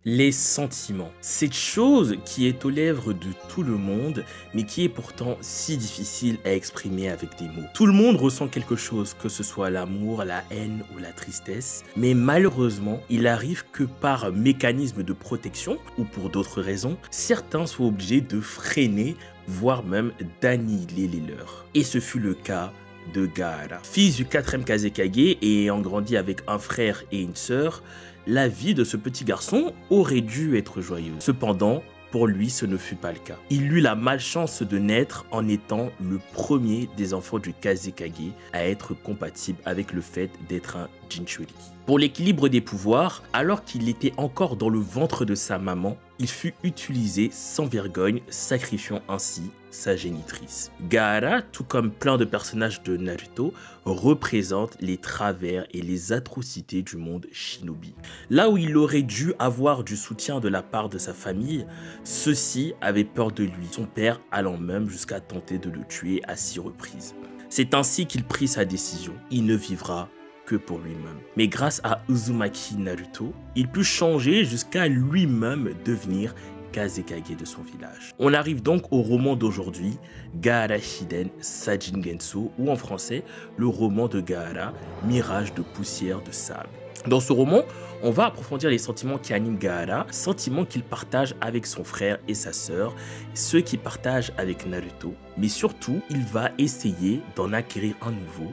Les sentiments. Cette chose qui est aux lèvres de tout le monde, mais qui est pourtant si difficile à exprimer avec des mots. Tout le monde ressent quelque chose, que ce soit l'amour, la haine ou la tristesse, mais malheureusement, il arrive que par mécanisme de protection, ou pour d'autres raisons, certains soient obligés de freiner, voire même d'annihiler les leurs. Et ce fut le cas de Gaara. Fils du 4e Kazekage et ayant grandi avec un frère et une sœur, la vie de ce petit garçon aurait dû être joyeuse. Cependant, pour lui, ce ne fut pas le cas. Il eut la malchance de naître en étant le premier des enfants du Kazekage à être compatible avec le fait d'être un Jinchuri. Pour l'équilibre des pouvoirs, alors qu'il était encore dans le ventre de sa maman, il fut utilisé sans vergogne, sacrifiant ainsi sa génitrice. Gaara, tout comme plein de personnages de Naruto, représente les travers et les atrocités du monde shinobi. Là où il aurait dû avoir du soutien de la part de sa famille, ceux-ci avaient peur de lui, son père allant même jusqu'à tenter de le tuer à 6 reprises. C'est ainsi qu'il prit sa décision. Il ne vivra que pour lui-même. Mais grâce à Uzumaki Naruto, il put changer jusqu'à lui-même devenir Kazekage de son village. On arrive donc au roman d'aujourd'hui, Gaara Shiden Sajin Genso, ou en français, le roman de Gaara, Mirage de poussière de sable. Dans ce roman, on va approfondir les sentiments qui animent Gaara, sentiments qu'il partage avec son frère et sa sœur, ceux qu'il partage avec Naruto, mais surtout, il va essayer d'en acquérir un nouveau,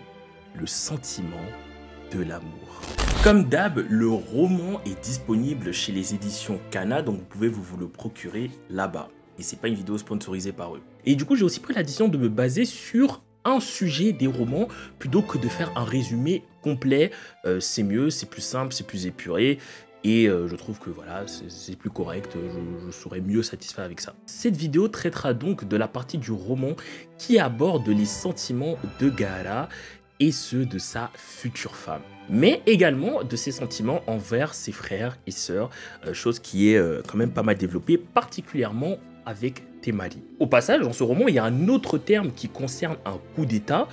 le sentiment de l'amour. Comme d'hab, le roman est disponible chez les éditions Kana, donc vous pouvez vous le procurer là-bas. Et c'est pas une vidéo sponsorisée par eux. Et du coup, j'ai aussi pris la décision de me baser sur un sujet des romans plutôt que de faire un résumé complet. C'est mieux, c'est plus simple, c'est plus épuré. Et je trouve que voilà, c'est plus correct, je serais mieux satisfait avec ça. Cette vidéo traitera donc de la partie du roman qui aborde les sentiments de Gaara et ceux de sa future femme, mais également de ses sentiments envers ses frères et sœurs, chose qui est quand même pas mal développée, particulièrement avec Temari. Au passage, dans ce roman, il y a un autre terme qui concerne un coup d'état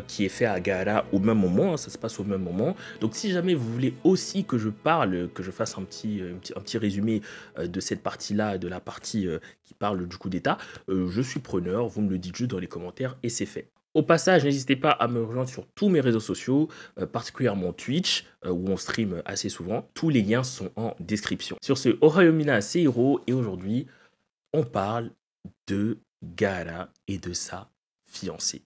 qui est fait à Gaara au même moment, hein, ça se passe au même moment. Donc si jamais vous voulez aussi que je parle, que je fasse un petit résumé de cette partie-là, de la partie qui parle du coup d'état, je suis preneur, vous me le dites juste dans les commentaires et c'est fait. Au passage, n'hésitez pas à me rejoindre sur tous mes réseaux sociaux, particulièrement Twitch, où on stream assez souvent. Tous les liens sont en description. Sur ce, Ohayo Mina Seihiro, et aujourd'hui, on parle de Gaara et de sa fiancée.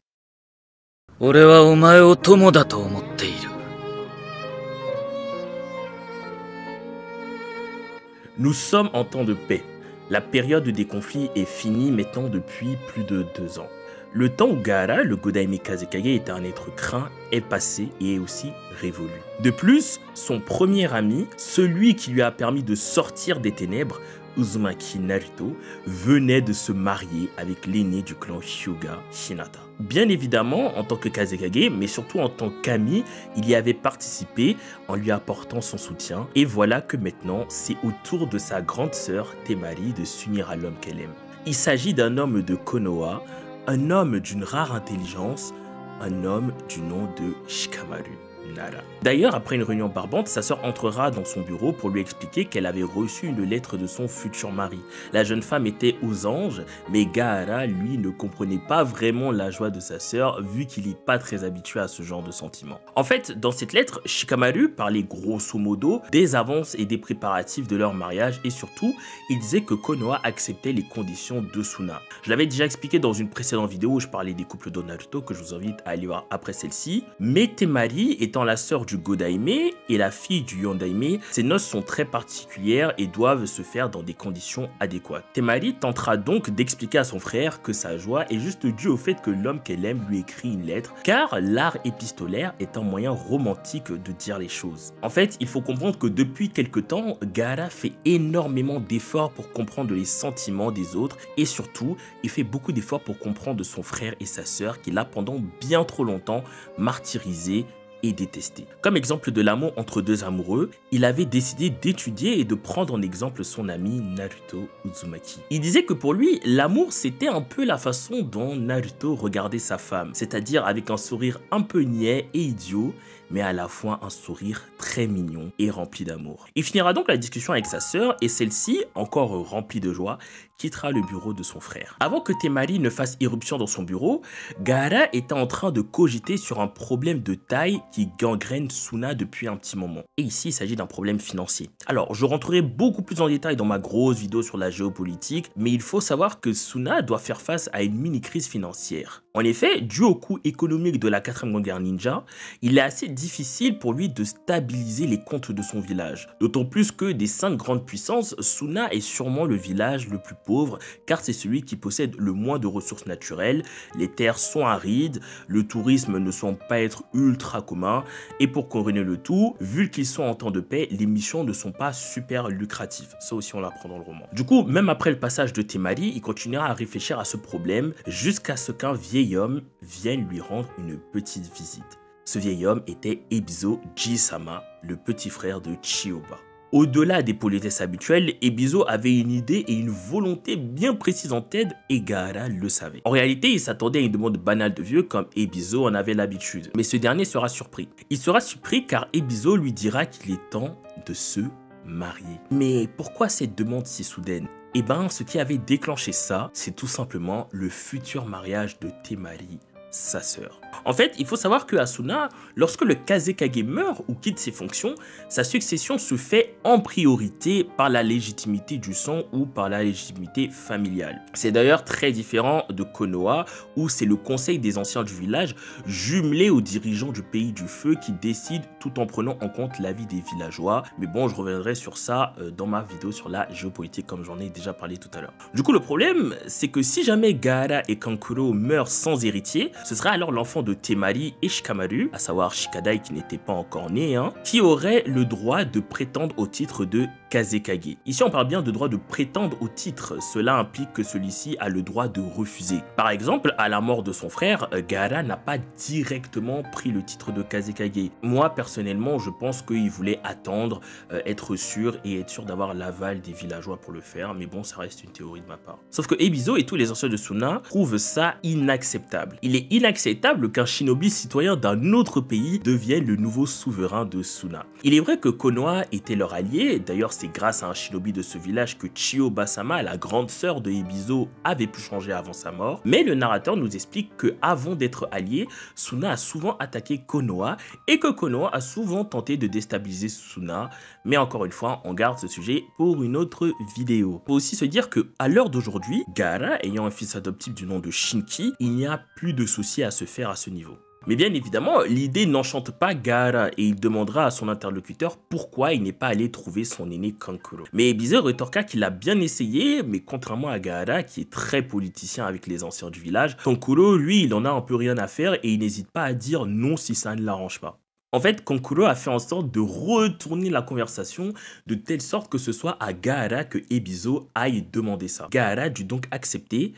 Nous sommes en temps de paix. La période des conflits est finie maintenant depuis plus de 2 ans. Le temps où Gaara, le Godaime Kazekage, était un être craint, est passé et est aussi révolu. De plus, son premier ami, celui qui lui a permis de sortir des ténèbres, Uzumaki Naruto, venait de se marier avec l'aîné du clan Hyuga, Hinata. Bien évidemment, en tant que Kazekage, mais surtout en tant qu'ami, il y avait participé en lui apportant son soutien. Et voilà que maintenant, c'est au tour de sa grande sœur, Temari, de s'unir à l'homme qu'elle aime. Il s'agit d'un homme de Konoha, un homme d'une rare intelligence, un homme du nom de Shikamaru Nara. D'ailleurs, après une réunion barbante, sa sœur entrera dans son bureau pour lui expliquer qu'elle avait reçu une lettre de son futur mari. La jeune femme était aux anges, mais Gaara, lui, ne comprenait pas vraiment la joie de sa sœur, vu qu'il n'est pas très habitué à ce genre de sentiments. En fait, dans cette lettre, Shikamaru parlait grosso modo des avances et des préparatifs de leur mariage, et surtout, il disait que Konoha acceptait les conditions de Suna. Je l'avais déjà expliqué dans une précédente vidéo où je parlais des couples de Naruto, que je vous invite à aller voir après celle-ci, mais Temari étant la sœur du Godaime et la fille du Yondaime, ces noces sont très particulières et doivent se faire dans des conditions adéquates. Temari tentera donc d'expliquer à son frère que sa joie est juste due au fait que l'homme qu'elle aime lui écrit une lettre, car l'art épistolaire est un moyen romantique de dire les choses. En fait, il faut comprendre que depuis quelque temps, Gaara fait énormément d'efforts pour comprendre les sentiments des autres et surtout, il fait beaucoup d'efforts pour comprendre son frère et sa sœur qu'il a pendant bien trop longtemps martyrisé et détesté. Comme exemple de l'amour entre deux amoureux, il avait décidé d'étudier et de prendre en exemple son ami Naruto Uzumaki. Il disait que pour lui, l'amour c'était un peu la façon dont Naruto regardait sa femme, c'est-à-dire avec un sourire un peu niais et idiot, mais à la fois un sourire très mignon et rempli d'amour. Il finira donc la discussion avec sa sœur et celle-ci, encore remplie de joie, quittera le bureau de son frère. Avant que Temari ne fasse irruption dans son bureau, Gaara était en train de cogiter sur un problème de taille qui gangrène Suna depuis un petit moment. Et ici, il s'agit d'un problème financier. Alors, je rentrerai beaucoup plus en détail dans ma grosse vidéo sur la géopolitique, mais il faut savoir que Suna doit faire face à une mini-crise financière. En effet, dû au coût économique de la 4e Grande Guerre Ninja, il est assez difficile pour lui de stabiliser les comptes de son village. D'autant plus que des 5 grandes puissances, Suna est sûrement le village le plus pauvre, car c'est celui qui possède le moins de ressources naturelles, les terres sont arides, le tourisme ne semble pas être ultra commun, et pour couronner le tout, vu qu'ils sont en temps de paix, les missions ne sont pas super lucratives. Ça aussi on l'apprend dans le roman. Du coup, même après le passage de Temari, il continuera à réfléchir à ce problème, jusqu'à ce qu'un vieil homme vienne lui rendre une petite visite. Ce vieil homme était Ebizo Jisama, le petit frère de Chiyoba. Au-delà des politesses habituelles, Ebizo avait une idée et une volonté bien précise en tête et Gaara le savait. En réalité, il s'attendait à une demande banale de vieux comme Ebizo en avait l'habitude. Mais ce dernier sera surpris. Il sera surpris car Ebizo lui dira qu'il est temps de se marier. Mais pourquoi cette demande si soudaine? Eh ben, ce qui avait déclenché ça, c'est tout simplement le futur mariage de Temari, sa sœur. En fait, il faut savoir que Asuna, lorsque le Kazekage meurt ou quitte ses fonctions, sa succession se fait en priorité par la légitimité du sang ou par la légitimité familiale. C'est d'ailleurs très différent de Konoha, où c'est le conseil des anciens du village, jumelé aux dirigeants du pays du feu, qui décide tout en prenant en compte l'avis des villageois. Mais bon, je reviendrai sur ça dans ma vidéo sur la géopolitique, comme j'en ai déjà parlé tout à l'heure. Du coup, le problème, c'est que si jamais Gaara et Kankuro meurent sans héritier, ce sera alors l'enfant de Temari et Shikamaru, à savoir Shikadai qui n'était pas encore né, qui aurait le droit de prétendre au titre de Kazekage. Ici on parle bien de droit de prétendre au titre, cela implique que celui-ci a le droit de refuser. Par exemple, à la mort de son frère, Gaara n'a pas directement pris le titre de Kazekage. Moi personnellement je pense qu'il voulait attendre, être sûr d'avoir l'aval des villageois pour le faire, mais bon ça reste une théorie de ma part. Sauf que Ebizo et tous les anciens de Suna trouvent ça inacceptable. Il est inacceptable qu'un shinobi citoyen d'un autre pays devienne le nouveau souverain de Suna. Il est vrai que Konoha était leur allié, d'ailleurs c'est grâce à un shinobi de ce village que Chiyoba-sama, la grande sœur de Ebizo, avait pu changer avant sa mort, mais le narrateur nous explique que avant d'être allié, Suna a souvent attaqué Konoha et que Konoha a souvent tenté de déstabiliser Suna, mais encore une fois, on garde ce sujet pour une autre vidéo. Il faut aussi se dire que à l'heure d'aujourd'hui, Gaara ayant un fils adoptif du nom de Shinki, il n'y a plus de soucis à se faire à ce niveau. Mais bien évidemment, l'idée n'enchante pas Gaara et il demandera à son interlocuteur pourquoi il n'est pas allé trouver son aîné Kankuro. Mais Ebizo rétorqua qu'il a bien essayé, mais contrairement à Gaara qui est très politicien avec les anciens du village, Kankuro, lui, il en a un peu rien à faire et il n'hésite pas à dire non si ça ne l'arrange pas. En fait, Kankuro a fait en sorte de retourner la conversation de telle sorte que ce soit à Gaara que Ebizo aille demander ça. Gaara dut donc accepter.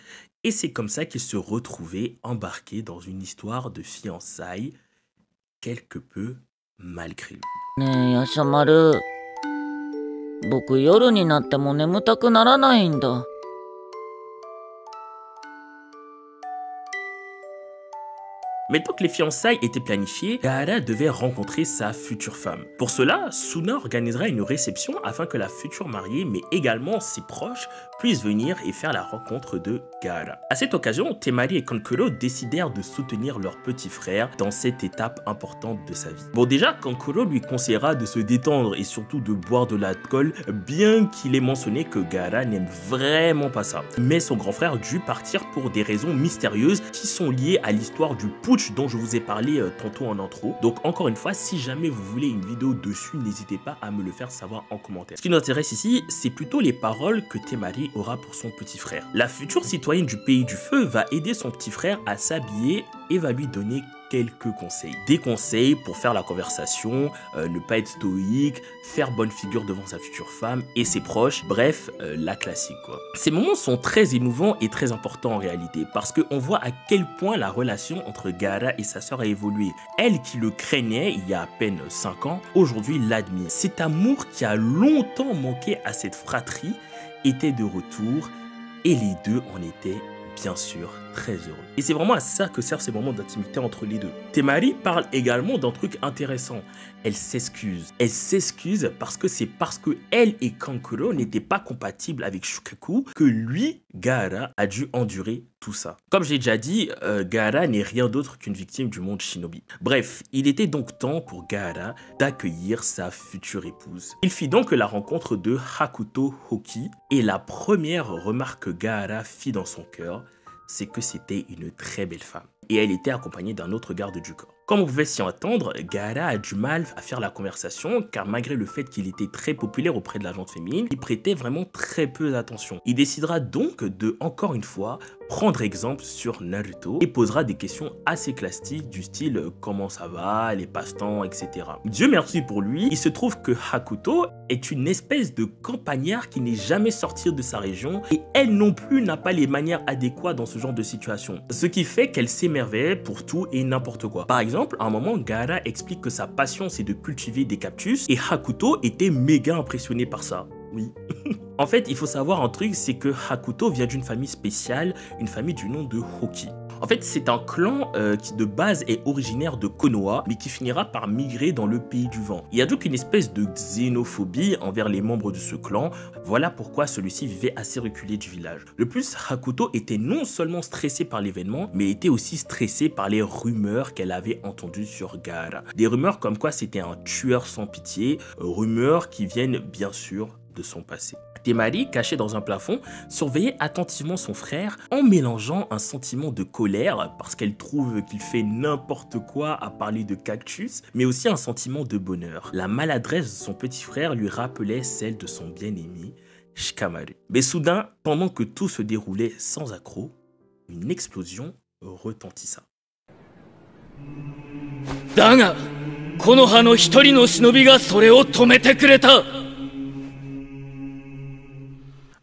Et c'est comme ça qu'il se retrouvait embarqué dans une histoire de fiançailles quelque peu malgré lui. ねえ、ヤシャマル。僕夜になっても眠たくならないんだ。Maintenant que les fiançailles étaient planifiées, Gaara devait rencontrer sa future femme. Pour cela, Suna organisera une réception afin que la future mariée, mais également ses proches, puissent venir et faire la rencontre de Gaara. À cette occasion, Temari et Kankuro décidèrent de soutenir leur petit frère dans cette étape importante de sa vie. Bon déjà, Kankuro lui conseillera de se détendre et surtout de boire de l'alcool, bien qu'il ait mentionné que Gaara n'aime vraiment pas ça. Mais son grand frère dut partir pour des raisons mystérieuses qui sont liées à l'histoire du putsch dont je vous ai parlé tantôt en intro. Donc encore une fois, si jamais vous voulez une vidéo dessus, n'hésitez pas à me le faire savoir en commentaire. Ce qui nous intéresse ici, c'est plutôt les paroles que Temari aura pour son petit frère. La future citoyenne du pays du feu va aider son petit frère à s'habiller et va lui donner quelques conseils. Des conseils pour faire la conversation, ne pas être stoïque, faire bonne figure devant sa future femme et ses proches, bref, la classique quoi. Ces moments sont très émouvants et très importants en réalité parce qu'on voit à quel point la relation entre Gaara et sa sœur a évolué. Elle qui le craignait il y a à peine 5 ans, aujourd'hui l'admire. Cet amour qui a longtemps manqué à cette fratrie était de retour et les deux en étaient bien sûr très heureux. Et c'est vraiment à ça que servent ces moments d'intimité entre les deux. Temari parle également d'un truc intéressant. Elle s'excuse. Elle s'excuse parce que c'est parce que elle et Kankuro n'étaient pas compatibles avec Shukaku que lui, Gaara, a dû endurer tout ça. Comme j'ai déjà dit, Gaara n'est rien d'autre qu'une victime du monde shinobi. Bref, il était donc temps pour Gaara d'accueillir sa future épouse. Il fit donc la rencontre de Hakuto Hoki et la première remarque que Gaara fit dans son cœur, c'est que c'était une très belle femme. Et elle était accompagnée d'un autre garde du corps. Comme on pouvait s'y entendre, Gaara a du mal à faire la conversation car malgré le fait qu'il était très populaire auprès de la gente féminine, il prêtait vraiment très peu d'attention. Il décidera donc de, encore une fois, prendre exemple sur Naruto et posera des questions assez classiques du style comment ça va, les passe-temps, etc. Dieu merci pour lui, il se trouve que Hakuto est une espèce de campagnard qui n'est jamais sorti de sa région et elle non plus n'a pas les manières adéquates dans ce genre de situation. Ce qui fait qu'elle s'émerveille pour tout et n'importe quoi. Par exemple, à un moment, Gaara explique que sa passion c'est de cultiver des cactus et Hakuto était méga impressionné par ça. Oui. En fait, il faut savoir un truc, c'est que Hakuto vient d'une famille spéciale, une famille du nom de Hoki. En fait, c'est un clan qui de base est originaire de Konoha, mais qui finira par migrer dans le pays du vent. Il y a donc une espèce de xénophobie envers les membres de ce clan. Voilà pourquoi celui-ci vivait assez reculé du village. De plus, Hakuto était non seulement stressée par l'événement, mais était aussi stressée par les rumeurs qu'elle avait entendues sur Gaara. Des rumeurs comme quoi c'était un tueur sans pitié, rumeurs qui viennent bien sûr de son passé. Temari, caché dans un plafond, surveillait attentivement son frère en mélangeant un sentiment de colère parce qu'elle trouve qu'il fait n'importe quoi à parler de cactus, mais aussi un sentiment de bonheur. La maladresse de son petit frère lui rappelait celle de son bien-aimé Shikamaru. Mais soudain, pendant que tout se déroulait sans accroc, une explosion retentissa. Daga, Konoha no hitori no shinobi ga sore o tomete kureta.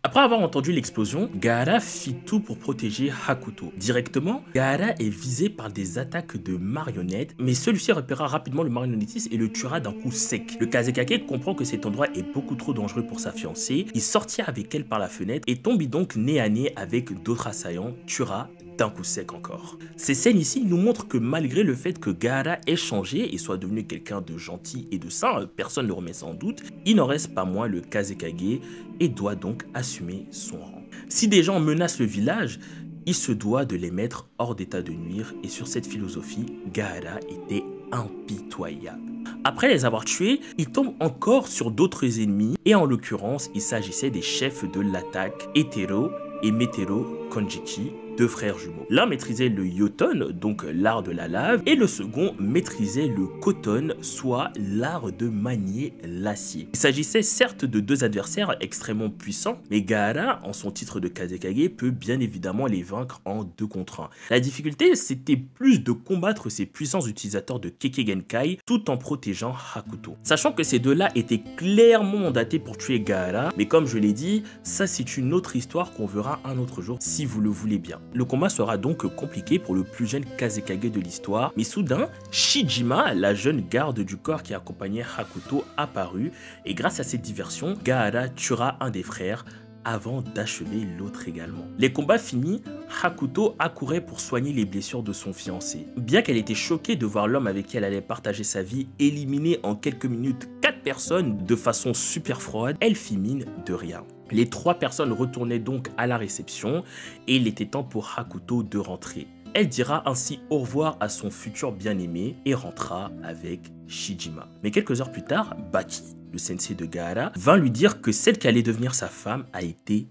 Après avoir entendu l'explosion, Gaara fit tout pour protéger Hakuto. Directement, Gaara est visé par des attaques de marionnettes, mais celui-ci repérera rapidement le marionnettiste et le tuera d'un coup sec. Le Kazekage comprend que cet endroit est beaucoup trop dangereux pour sa fiancée, il sortira avec elle par la fenêtre et tombe donc nez à nez avec d'autres assaillants, tuera d'un coup sec encore. Ces scènes ici nous montrent que malgré le fait que Gaara ait changé et soit devenu quelqu'un de gentil et de sain, personne ne le remet ça en doute, il n'en reste pas moins le Kazekage et doit donc assumer son rang. Si des gens menacent le village, il se doit de les mettre hors d'état de nuire et sur cette philosophie, Gaara était impitoyable. Après les avoir tués, il tombe encore sur d'autres ennemis et en l'occurrence, il s'agissait des chefs de l'attaque, Etero et Metero Konjiki, deux frères jumeaux. L'un maîtrisait le Yoton, donc l'art de la lave, et le second maîtrisait le Koton, soit l'art de manier l'acier. Il s'agissait certes de deux adversaires extrêmement puissants, mais Gaara, en son titre de Kazekage, peut bien évidemment les vaincre en 2 contre 1. La difficulté, c'était plus de combattre ces puissants utilisateurs de Kekkei Genkai tout en protégeant Hakuto. Sachant que ces deux-là étaient clairement mandatés pour tuer Gaara, mais comme je l'ai dit, ça c'est une autre histoire qu'on verra un autre jour si vous le voulez bien. Le combat sera donc compliqué pour le plus jeune Kazekage de l'histoire, mais soudain, Shijima, la jeune garde du corps qui accompagnait Hakuto, apparut, et grâce à cette diversion, Gaara tuera un des frères avant d'achever l'autre également. Les combats finis, Hakuto accourait pour soigner les blessures de son fiancé. Bien qu'elle était choquée de voir l'homme avec qui elle allait partager sa vie éliminer en quelques minutes 4 personnes de façon super froide, elle fit mine de rien. Les 3 personnes retournaient donc à la réception et il était temps pour Hakuto de rentrer. Elle dira ainsi au revoir à son futur bien-aimé et rentra avec Shijima. Mais quelques heures plus tard, Baki, le sensei de Gaara, vint lui dire que celle qui allait devenir sa femme a été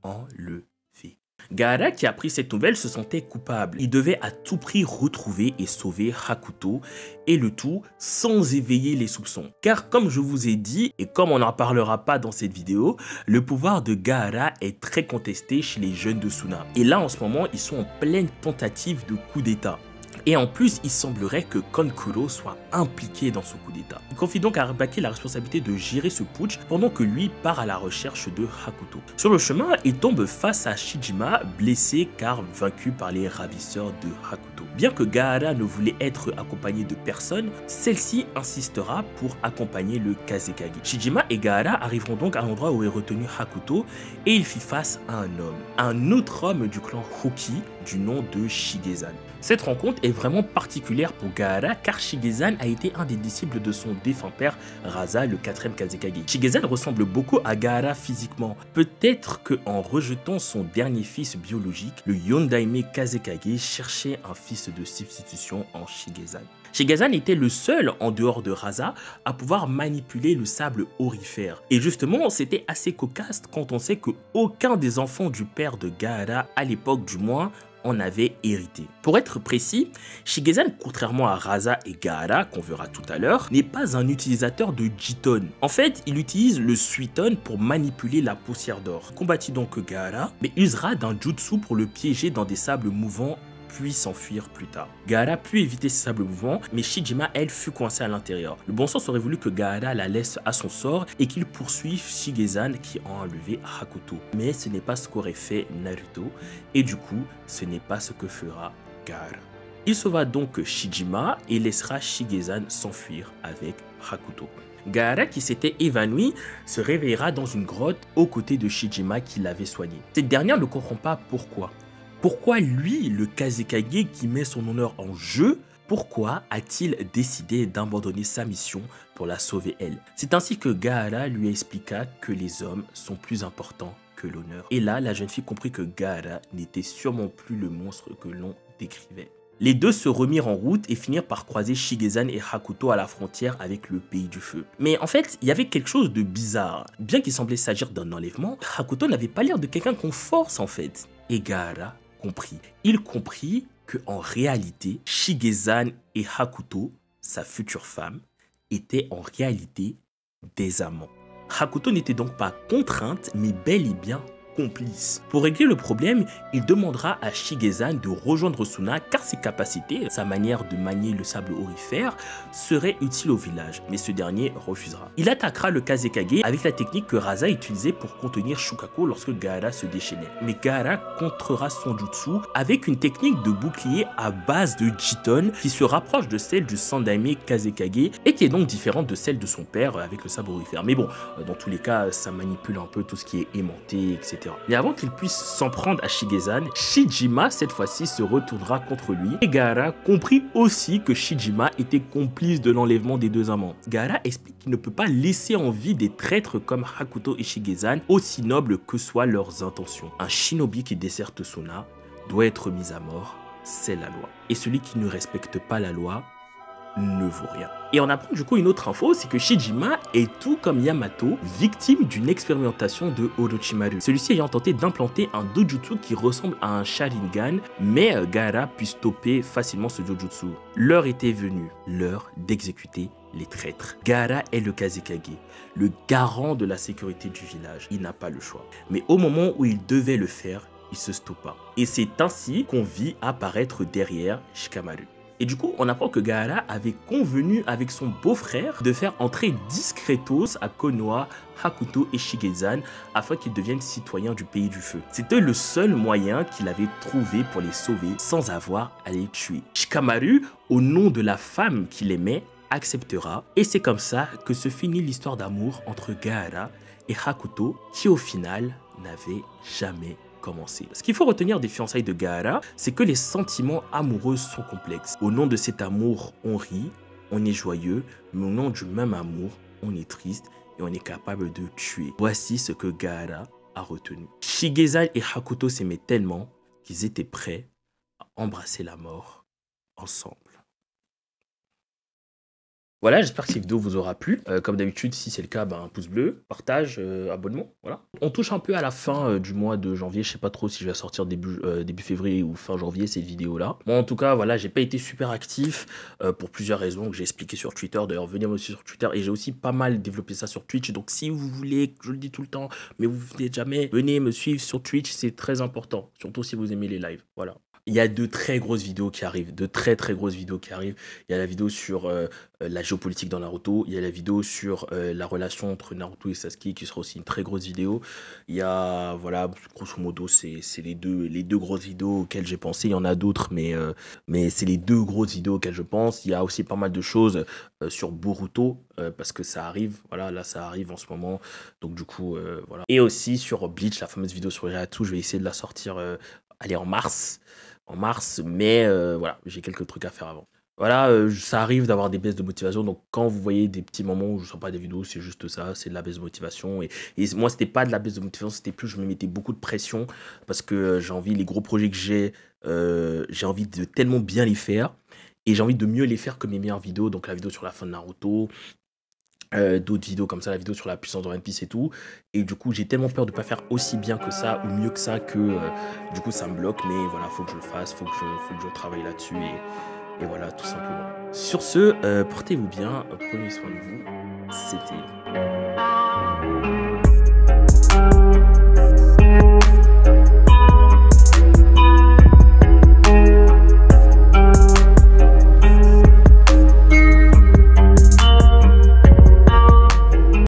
enlevée. Gaara, qui a appris cette nouvelle, se sentait coupable. Il devait à tout prix retrouver et sauver Hakuto, et le tout sans éveiller les soupçons. Car comme je vous ai dit, et comme on n'en parlera pas dans cette vidéo, le pouvoir de Gaara est très contesté chez les jeunes de Suna. Et là, en ce moment, ils sont en pleine tentative de coup d'état. Et en plus, il semblerait que Kankuro soit impliqué dans ce coup d'état. Il confie donc à Baki la responsabilité de gérer ce putsch pendant que lui part à la recherche de Hakuto. Sur le chemin, il tombe face à Shijima, blessé car vaincu par les ravisseurs de Hakuto. Bien que Gaara ne voulait être accompagnée de personne, celle-ci insistera pour accompagner le Kazekage. Shijima et Gaara arriveront donc à l'endroit où est retenu Hakuto et il fit face à un homme. Un autre homme du clan Hoki, du nom de Shigezan. Cette rencontre est vraiment particulière pour Gaara car Shigezan a été un des disciples de son défunt père Rasa, le 4e Kazekage. Shigezan ressemble beaucoup à Gaara physiquement. Peut-être qu'en rejetant son dernier fils biologique, le Yondaime Kazekage cherchait un fils de substitution en Shigezan. Shigezan était le seul, en dehors de Rasa, à pouvoir manipuler le sable aurifère. Et justement, c'était assez cocasse quand on sait qu'aucun des enfants du père de Gaara, à l'époque du moins, en avait hérité. Pour être précis, Shigezan, contrairement à Rasa et Gaara, qu'on verra tout à l'heure, n'est pas un utilisateur de Jiton. En fait, il utilise le Suiton pour manipuler la poussière d'or. Combattit donc Gaara, mais usera d'un jutsu pour le piéger dans des sables mouvants puis s'enfuir plus tard. Gaara put éviter ces sables mouvants, mais Shijima, elle, fut coincée à l'intérieur. Le bon sens aurait voulu que Gaara la laisse à son sort et qu'il poursuive Shigezan qui a enlevé Hakuto. Mais ce n'est pas ce qu'aurait fait Naruto, et du coup, ce n'est pas ce que fera Gaara. Il sauva donc Shijima et laissera Shigezan s'enfuir avec Hakuto. Gaara, qui s'était évanoui, se réveillera dans une grotte aux côtés de Shijima qui l'avait soigné. Cette dernière ne comprend pas pourquoi. Pourquoi lui, le Kazekage qui met son honneur en jeu, pourquoi a-t-il décidé d'abandonner sa mission pour la sauver elle? C'est ainsi que Gaara lui expliqua que les hommes sont plus importants que l'honneur. Et là, la jeune fille comprit que Gaara n'était sûrement plus le monstre que l'on décrivait. Les deux se remirent en route et finirent par croiser Shigezan et Hakuto à la frontière avec le pays du feu. Mais en fait, il y avait quelque chose de bizarre. Bien qu'il semblait s'agir d'un enlèvement, Hakuto n'avait pas l'air de quelqu'un qu'on force en fait. Et Gaara compris. Il comprit que en réalité, Shigezan et Hakuto, sa future femme, étaient en réalité des amants. Hakuto n'était donc pas contrainte, mais bel et bien complice. Pour régler le problème, il demandera à Shigezan de rejoindre Suna car ses capacités, sa manière de manier le sable aurifère, seraient utiles au village, mais ce dernier refusera. Il attaquera le Kazekage avec la technique que Rasa utilisait pour contenir Shukaku lorsque Gaara se déchaînait. Mais Gaara contrera son jutsu avec une technique de bouclier à base de Jiton qui se rapproche de celle du Sandaime Kazekage et qui est donc différente de celle de son père avec le sabre aurifère. Mais bon, dans tous les cas, ça manipule un peu tout ce qui est aimanté, etc. Mais avant qu'il puisse s'en prendre à Shigezan, Shijima cette fois-ci se retournera contre lui et Gaara comprit aussi que Shijima était complice de l'enlèvement des deux amants. Gaara explique qu'il ne peut pas laisser en vie des traîtres comme Hakuto et Shigezan, aussi nobles que soient leurs intentions. Un shinobi qui desserte Suna doit être mis à mort, c'est la loi. Et celui qui ne respecte pas la loi ne vaut rien. Et on apprend du coup une autre info, c'est que Shijima est tout comme Yamato, victime d'une expérimentation de Orochimaru. Celui-ci ayant tenté d'implanter un dojutsu qui ressemble à un Sharingan, mais Gaara put stopper facilement ce dojutsu. L'heure était venue, l'heure d'exécuter les traîtres. Gaara est le Kazekage, le garant de la sécurité du village. Il n'a pas le choix. Mais au moment où il devait le faire, il se stoppa. Et c'est ainsi qu'on vit apparaître derrière Shikamaru. Et du coup, on apprend que Gaara avait convenu avec son beau-frère de faire entrer discretos à Konoha, Hakuto et Shigezan afin qu'ils deviennent citoyens du pays du feu. C'était le seul moyen qu'il avait trouvé pour les sauver sans avoir à les tuer. Shikamaru, au nom de la femme qu'il aimait, acceptera. Et c'est comme ça que se finit l'histoire d'amour entre Gaara et Hakuto qui au final n'avait jamais commencer. Ce qu'il faut retenir des fiançailles de Gaara, c'est que les sentiments amoureux sont complexes. Au nom de cet amour, on rit, on est joyeux, mais au nom du même amour, on est triste et on est capable de tuer. Voici ce que Gaara a retenu. Shigezan et Hakuto s'aimaient tellement qu'ils étaient prêts à embrasser la mort ensemble. Voilà, j'espère que cette vidéo vous aura plu. Comme d'habitude, si c'est le cas, un pouce bleu, partage, abonnement, voilà. On touche un peu à la fin du mois de janvier. Je sais pas trop si je vais sortir début février ou fin janvier cette vidéo-là. Bon, en tout cas, voilà, j'ai pas été super actif pour plusieurs raisons que j'ai expliquées sur Twitter. D'ailleurs, venez me suivre sur Twitter et j'ai aussi pas mal développé ça sur Twitch. Donc, si vous voulez, je le dis tout le temps, mais vous venez jamais, venez me suivre sur Twitch, c'est très important. Surtout si vous aimez les lives, voilà. Il y a de très grosses vidéos qui arrivent, de très grosses vidéos qui arrivent. Il y a la vidéo sur la géopolitique dans Naruto, il y a la vidéo sur la relation entre Naruto et Sasuke qui sera aussi une très grosse vidéo. Il y a, voilà, grosso modo, c'est les deux grosses vidéos auxquelles j'ai pensé. Il y en a d'autres, mais c'est les deux grosses vidéos auxquelles je pense. Il y a aussi pas mal de choses sur Boruto, parce que ça arrive, voilà, là ça arrive en ce moment. Donc du coup, voilà. Et aussi sur Bleach, la fameuse vidéo sur Reatu, je vais essayer de la sortir allez, en mars. En mars, mais voilà, j'ai quelques trucs à faire avant. Voilà, ça arrive d'avoir des baisses de motivation, donc quand vous voyez des petits moments où je sors pas des vidéos, c'est juste ça, c'est de la baisse de motivation. Et moi, c'était pas de la baisse de motivation, c'était plus je me mettais beaucoup de pression parce que j'ai envie, les gros projets que j'ai envie de tellement bien les faire. Et j'ai envie de mieux les faire que mes meilleures vidéos, donc la vidéo sur la fin de Naruto, d'autres vidéos comme ça, la vidéo sur la puissance de One Piece et tout. Et du coup, j'ai tellement peur de pas faire aussi bien que ça ou mieux que ça que du coup, ça me bloque. Mais voilà, faut que je le fasse, faut que je travaille là-dessus et voilà, tout simplement. Sur ce, portez-vous bien, prenez soin de vous. C'était